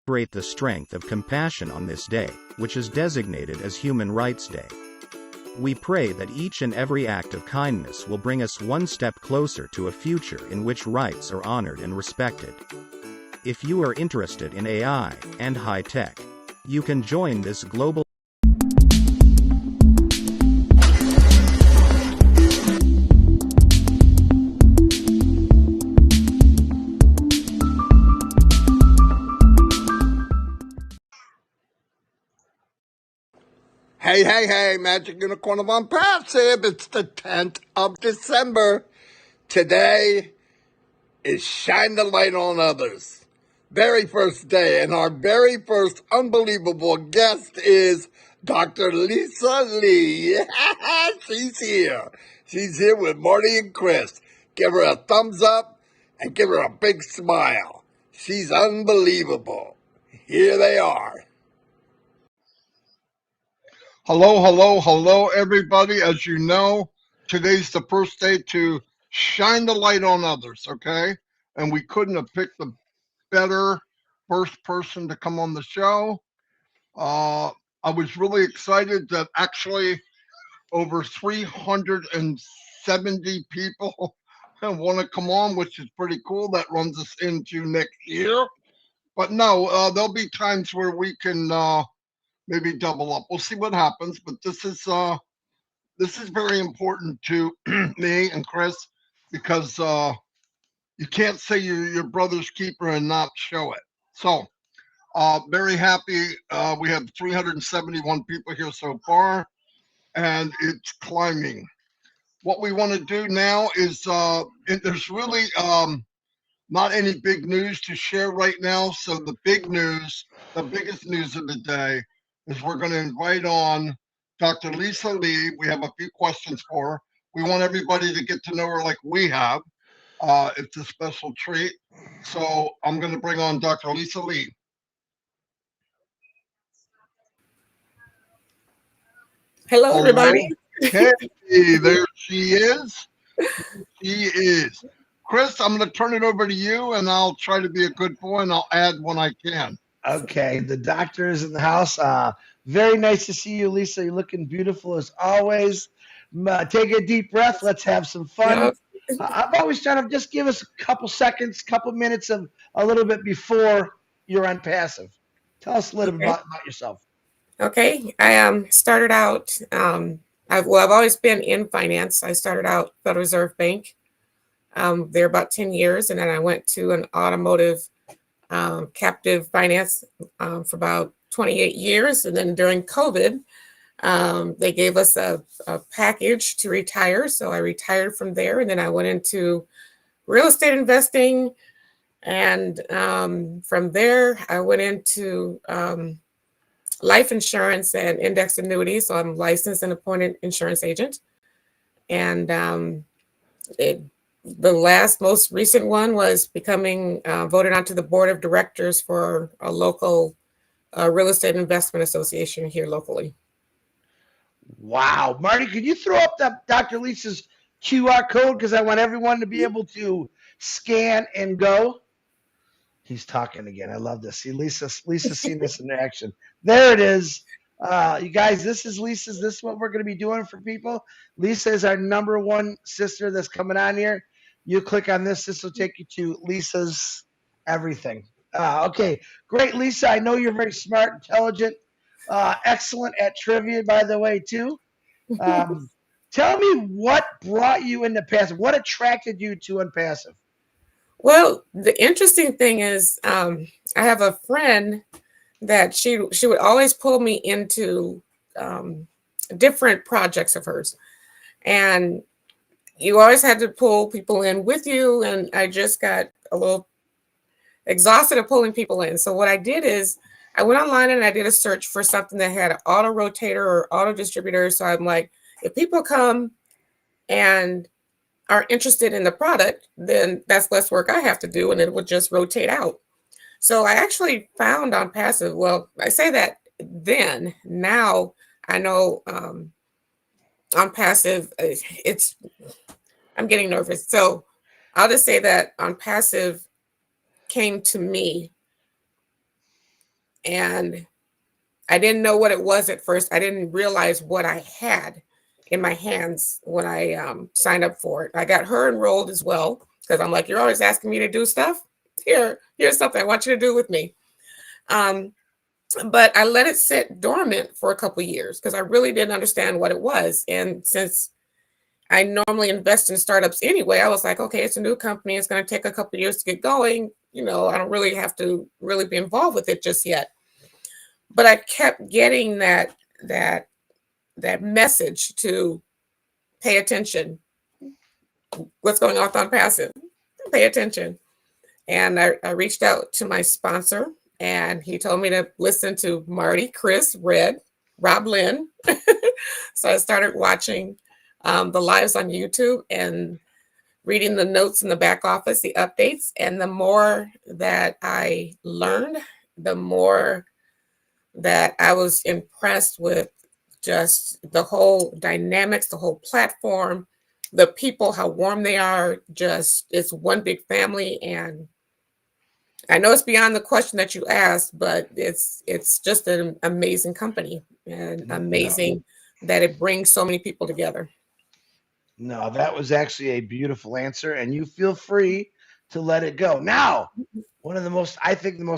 celebrate the strength of compassion on this day, which is designated as Human Rights Day. We pray that each and every act of kindness will bring us one step closer to a future in which rights are honored and respected. If you are interested in AI and high tech, you can join this global Hey, Magic Unicorn of ONPASSIVE. It's the 10th of December. Today is Shine the Light on Others. Very first day, and our very first unbelievable guest is Dr. Lisa Lee. She's here. She's here with Marty and Chris. Give her a thumbs up and give her a big smile. She's unbelievable. Here they are. Hello, everybody. As you know, today's the first day to shine the light on others, okay? And we couldn't have picked a better first person to come on the show. I was really excited that actually over 370 people want to come on, which is pretty cool. That runs us into next year. But no, there'll be times where we can maybe double up. We'll see what happens, but this is very important to me and Chris because you can't say you're your brother's keeper and not show it. So very happy. We have 371 people here so far, and it's climbing. What we want to do now is there's really not any big news to share right now. So the big news, the biggest news of the day, is we're going to invite on Dr. Lisa Lee. We have a few questions for her. We want everybody to get to know her like we have. It's a special treat. So I'm going to bring on Dr. Lisa Lee. Hello, everybody. Hey, there she is. She is. Chris, I'm going to turn it over to you, and I'll try to be a good boy, and I'll add when I can. Okay, the doctor is in the house. Very nice to see you, Lisa. You're looking beautiful as always. Take a deep breath. Let's have some fun. I'm always trying to just give us a couple seconds, couple minutes of a little bit before you're on passive. Tell us a little bit about yourself. Okay, I started out. I've always been in finance. I started out Federal Reserve Bank. There about 10 years, and then I went to an automotive captive finance for about 28 years. And then during COVID, they gave us a package to retire. So I retired from there, and then I went into real estate investing. And from there, I went into life insurance and index annuities. So I'm licensed and appointed insurance agent. And the most recent one was becoming voted onto the board of directors for a local real estate investment association here locally. Wow. Marty, could you throw up Dr. Lisa's QR code? Because I want everyone to be able to scan and go. He's talking again. I love this. See, Lisa's seen this in action. There it is. You guys, this is Lisa's. This is what we're going to be doing for people. Lisa is our #1 sister that's coming on here. You click on this. This will take you to Lisa's everything. Okay, great, Lisa. I know you're very smart, intelligent, excellent at trivia, by the way, too. Tell me what brought you into passive. What attracted you to ONPASSIVE? Well, the interesting thing is I have a friend that she would always pull me into different projects of hers. And you always had to pull people in with you. And I just got a little exhausted of pulling people in. So what I did is I went online and I did a search for something that had an auto rotator or auto distributor. So I'm like, if people come and are interested in the product, then that's less work I have to do, and it would just rotate out. So I actually found ONPASSIVE. Well, I say that then. Now I know ONPASSIVE. I'm getting nervous. So I'll just say that ONPASSIVE came to me And I didn't know what it was at first. I didn't realize what I had in my hands when I signed up for it. I got her enrolled as well because I'm like, you're always asking me to do stuff. Here's something I want you to do with me. But I let it sit dormant for a couple of years because I really didn't understand what it was. And since I normally invest in startups anyway, I was like, okay, it's a new company. It's going to take a couple of years to get going. I don't really have to really be involved with it just yet. But I kept getting that message to pay attention. What's going on passive? Pay attention. And I reached out to my sponsor, and he told me to listen to Marty, Chris, Red, Rob Lynn. So I started watching the lives on YouTube and reading the notes in the back office, the updates. And the more that I learned, the more that I was impressed with just the whole dynamics, the whole platform, the people, how warm they are. Just, it's one big family. And I know it's beyond the question that you asked, but it's just an amazing company, and amazing that it brings so many people together. No, that was actually a beautiful answer, and you feel free to let it go. Now, one of the most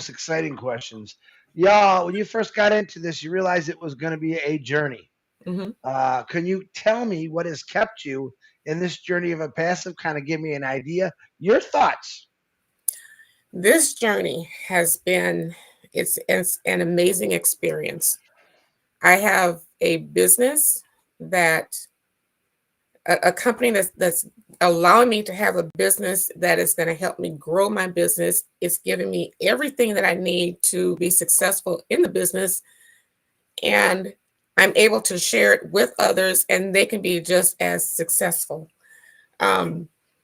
exciting questions. Y'all, when you first got into this, you realized it was going to be a journey. Mm-hmm. Can you tell me what has kept you in this journey of ONPASSIVE? Kind of give me an idea. Your thoughts. This journey has been, it's an amazing experience. I have a business that, a company that's allowing me to have a business that is going to help me grow my business. It's giving me everything that I need to be successful in the business. And I'm able to share it with others, and they can be just as successful.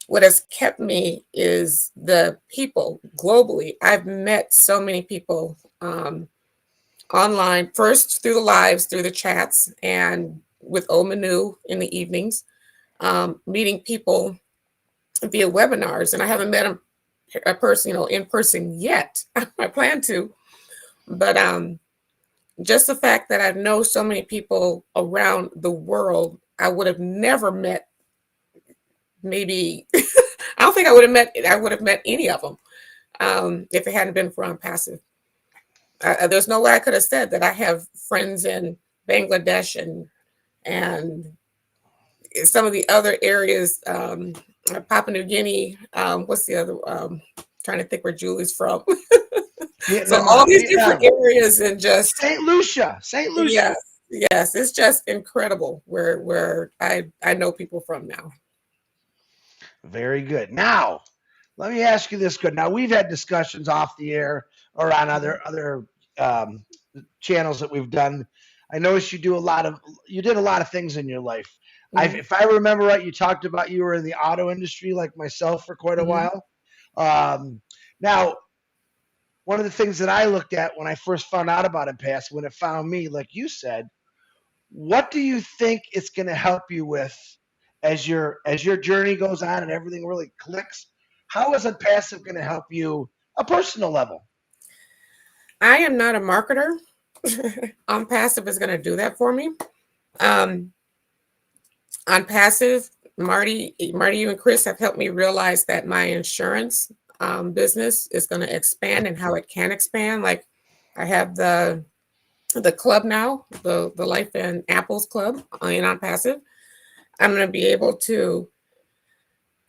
What has kept me is the people globally. I've met so many people online, first through the lives, through the chats, and with Omanu in the evenings, meeting people via webinars. And I haven't met a person, in person yet. I plan to, but just the fact that I know so many people around the world, I would have never met. Maybe I don't think I would have met any of them if it hadn't been for ONPASSIVE. There's no way I could have said that I have friends in Bangladesh and some of the other areas, Papua New Guinea. What's the other? Trying to think where Julie's from. So all these different areas, and just St. Lucia. Yes, it's just incredible where I know people from now. Very good. Now, let me ask you this. Now, we've had discussions off the air or on other channels that we've done. I noticed you did a lot of things in your life. Mm-hmm. If I remember right, you talked about you were in the auto industry like myself for quite a while. Now, one of the things that I looked at when I first found out about ONPASSIVE, when it found me, like you said, what do you think it's going to help you with as your journey goes on and everything really clicks? How is ONPASSIVE going to help you a personal level? I am not a marketer. ONPASSIVE is going to do that for me. ONPASSIVE, Marty, you and Chris have helped me realize that my insurance business is going to expand, and how it can expand. Like, I have the club now, the Life and Apples Club in ONPASSIVE. I'm going to be able to,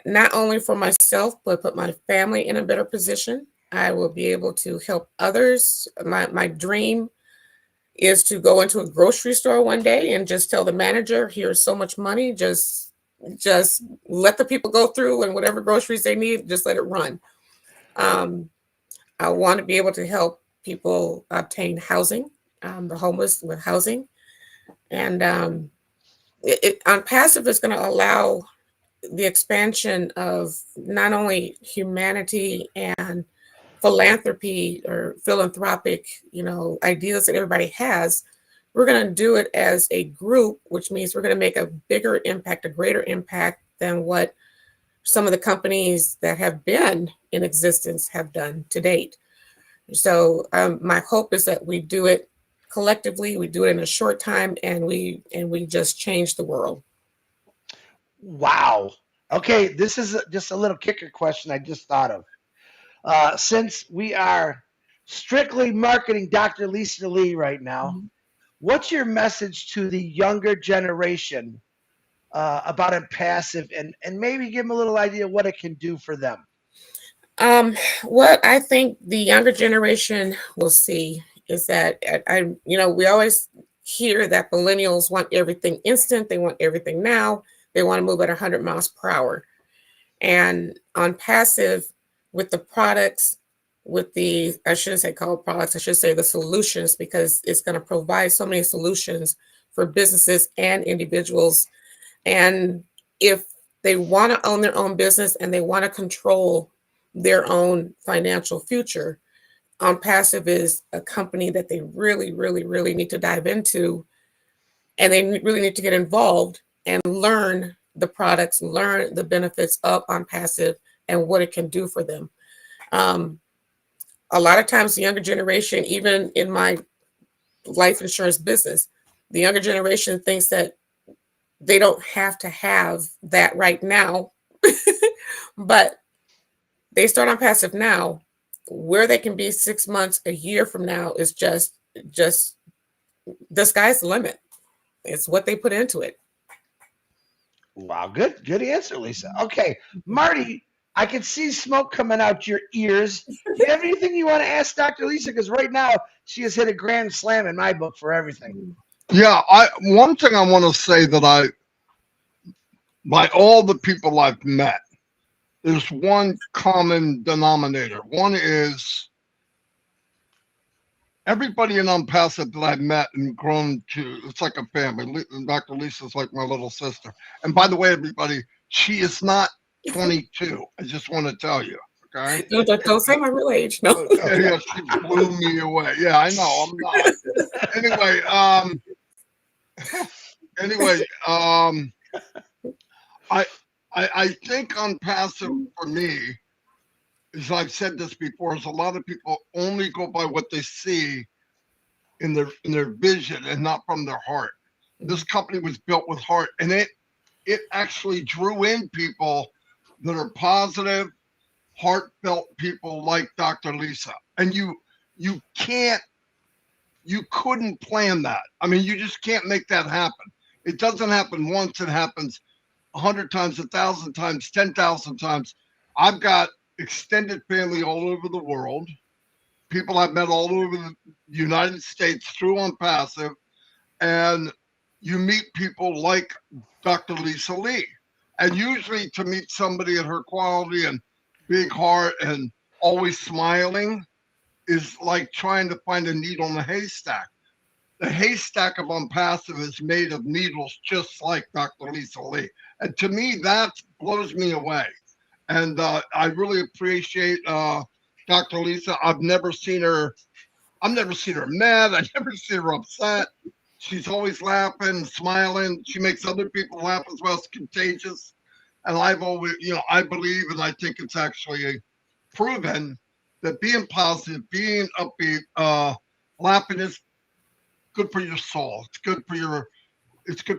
not only for myself, but put my family in a better position. I will be able to help others. My dream is to go into a grocery store one day and just tell the manager, here's so much money, just let the people go through, and whatever groceries they need, just let it run. I want to be able to help people obtain housing, the homeless with housing. And ONPASSIVE is going to allow the expansion of not only humanity and philanthropy or philanthropic, ideas that everybody has. We're going to do it as a group, which means we're going to make a bigger impact, a greater impact than what some of the companies that have been in existence have done to date. So my hope is that we do it collectively, we do it in a short time, and we just change the world. Wow. Okay, this is just a little kicker question I just thought of. Since we are strictly marketing Dr. Lisa Lee right now, what's your message to the younger generation about ONPASSIVE, and maybe give them a little idea what it can do for them? What I think the younger generation will see is that we always hear that millennials want everything instant, they want everything now, they want to move at 100 miles per hour. And on passive, with the products, with the, I shouldn't say called products, I should say the solutions, because it's going to provide so many solutions for businesses and individuals. And if they want to own their own business and they want to control their own financial future, ONPASSIVE is a company that they really, really, really need to dive into. And they really need to get involved and learn the products, learn the benefits of ONPASSIVE and what it can do for them. A lot of times the younger generation, even in my life insurance business, the younger generation thinks that they don't have to have that right now, but they start ONPASSIVE now. Where they can be 6 months, a year from now is just the sky's the limit. It's what they put into it. Wow, good answer, Lisa. Okay, Marty, I can see smoke coming out your ears. Do you have anything you want to ask Dr. Lisa? Because right now she has hit a grand slam in my book for everything. Yeah, one thing I want to say that by all the people I've met, there's one common denominator. One is everybody in ONPASSIVE that I've met and grown to, it's like a family. Dr. Lisa's like my little sister. And by the way, everybody, she is not 22. I just want to tell you. Okay. Don't say my real age. No. Yeah, she blew me away. Yeah, I know. I'm not. Anyway, I think ONPASSIVE for me, as I've said this before, is a lot of people only go by what they see in their vision and not from their heart. This company was built with heart, and it actually drew in people that are positive, heartfelt people like Dr. Lisa. And you couldn't plan that. I mean, you just can't make that happen. It doesn't happen once. It happens 100 times, 1,000 times, 10,000 times. I've got extended family all over the world, people I've met all over the United States through ONPASSIVE, and you meet people like Dr. Lisa Lee. And usually to meet somebody at her quality and big heart and always smiling is like trying to find a needle in a haystack. The haystack of ONPASSIVE is made of needles just like Dr. Lisa Lee. And to me, that blows me away. And I really appreciate Dr. Lisa. I've never seen her mad. I've never seen her upset. She's always laughing, smiling. She makes other people laugh as well. It's contagious. And I've always, I believe, and I think it's actually proven that being positive, being upbeat, laughing is good for your soul. It's good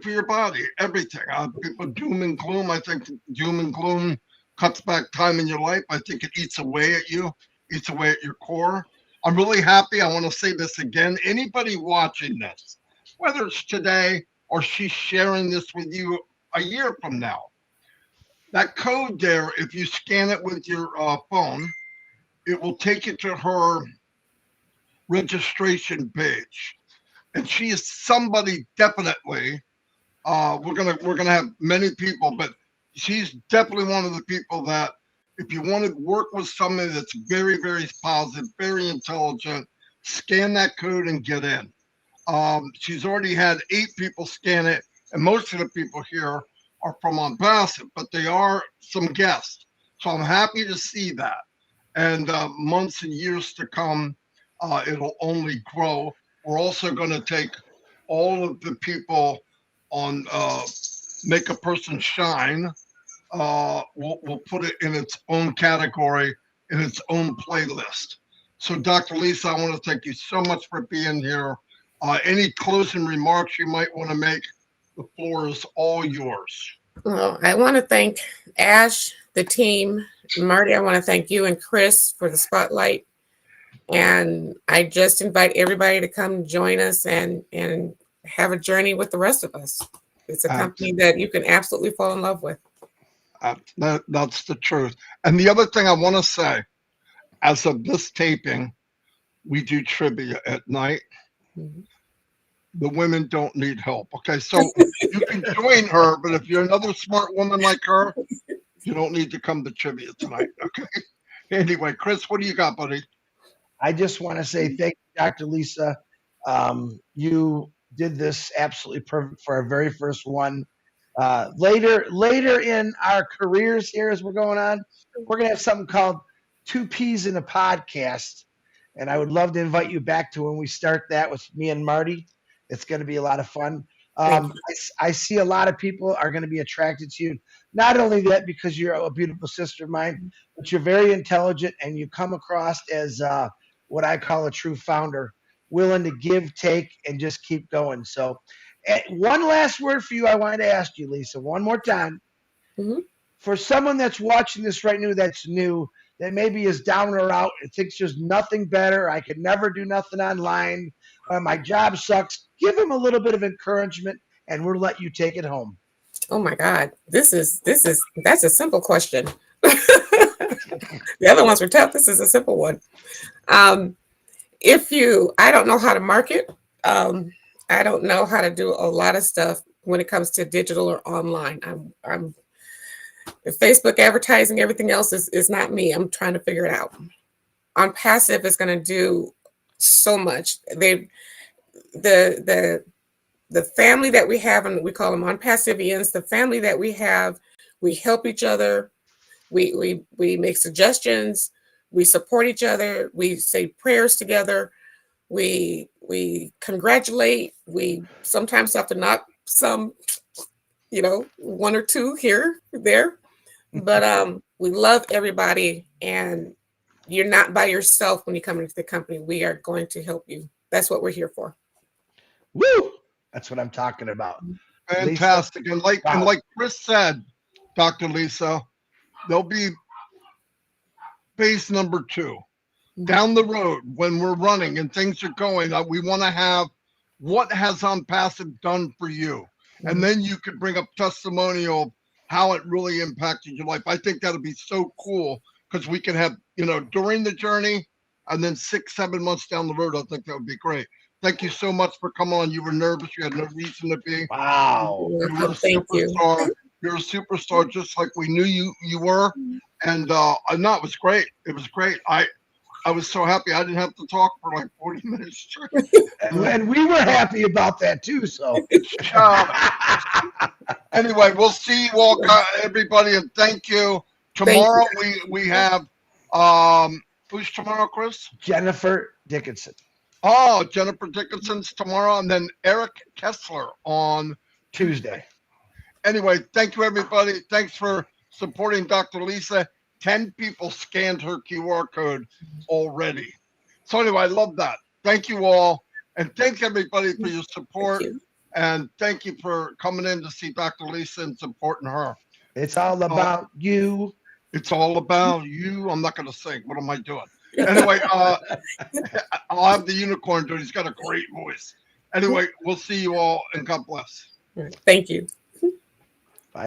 for your body, everything. People doom and gloom. I think doom and gloom cuts back time in your life. I think it eats away at you, eats away at your core. I'm really happy. I want to say this again. Anybody watching this, whether it's today or she's sharing this with you a year from now, that code there, if you scan it with your phone, it will take you to her registration page. And she is somebody definitely. We're gonna have many people, but she's definitely one of the people that if you want to work with somebody that's very, very positive, very intelligent, scan that code and get in. She's already had 8 people scan it, and most of the people here are from ONPASSIVE, but they are some guests. So I'm happy to see that. And months and years to come, it'll only grow. We're also going to take all of the people on Make a Person Shine. We'll put it in its own category, in its own playlist. So, Dr. Lisa, I want to thank you so much for being here. Any closing remarks you might want to make? The floor is all yours. Well, I want to thank Ash, the team, Marty. I want to thank you and Chris for the spotlight. And I just invite everybody to come join us and have a journey with the rest of us. It's a company that you can absolutely fall in love with. That's the truth. And the other thing I want to say, as of this taping, we do trivia at night. Mm-hmm. The women don't need help. Okay, so you can join her, but if you're another smart woman like her, you don't need to come to trivia tonight. Okay. Anyway, Chris, what do you got, buddy? I just want to say thank you, Dr. Lisa. You did this absolutely perfect for our very first one. Later in our careers here, as we're going on, we're gonna have something called Two Peas in a Podcast, and I would love to invite you back to when we start that with me and Marty. It's going to be a lot of fun. I see a lot of people are going to be attracted to you. Not only that, because you're a beautiful sister of mine, but you're very intelligent and you come across as what I call a true founder, willing to give, take, and just keep going. So, one last word for you I wanted to ask you, Lisa, one more time. Mm-hmm. For someone that's watching this right now that's new, that maybe is down or out and thinks there's nothing better, I could never do nothing online, my job sucks, give them a little bit of encouragement and we'll let you take it home. Oh my God, that's a simple question. The other ones were tough. This is a simple one. I don't know how to market. I don't know how to do a lot of stuff when it comes to digital or online. I'm Facebook advertising, everything else is not me. I'm trying to figure it out. ONPASSIVE is going to do so much. The family that we have, and we call them ONPASSIVians, the family that we have, we help each other. We make suggestions. We support each other. We say prayers together. We congratulate. We sometimes have to knock some, one or two here, there. But we love everybody, and you're not by yourself when you come into the company. We are going to help you. That's what we're here for. Woo! That's what I'm talking about. Fantastic. Lisa, and like Chris said, Dr. Lisa, there'll be phase number 2. Down the road when we're running and things are going, we want to have what has ONPASSIVE done for you. And then you could bring up testimonial of how it really impacted your life. I think that'll be so cool because we can have, during the journey and then 6-7 months down the road. I think that would be great. Thank you so much for coming on. You were nervous. You had no reason to be. Wow. You're a superstar. You're a superstar, just like we knew you were. And no, it was great. It was great. I was so happy I didn't have to talk for like 40 minutes straight. And we were happy about that too. So anyway, we'll see you all, everybody, and thank you. Tomorrow we have who's tomorrow, Chris? Jennifer Dickinson. Oh, Jennifer Dickinson's tomorrow, and then Eric Kessler on Tuesday. Anyway, thank you, everybody. Thanks for supporting Dr. Lisa. 10 people scanned her QR code already. So anyway, I love that. Thank you all. And thank everybody for your support. And thank you for coming in to see Dr. Lisa and supporting her. It's all about you. It's all about you. I'm not going to sing. What am I doing? Anyway, I'll have the unicorn do it. He's got a great voice. Anyway, we'll see you all, and God bless. Thank you.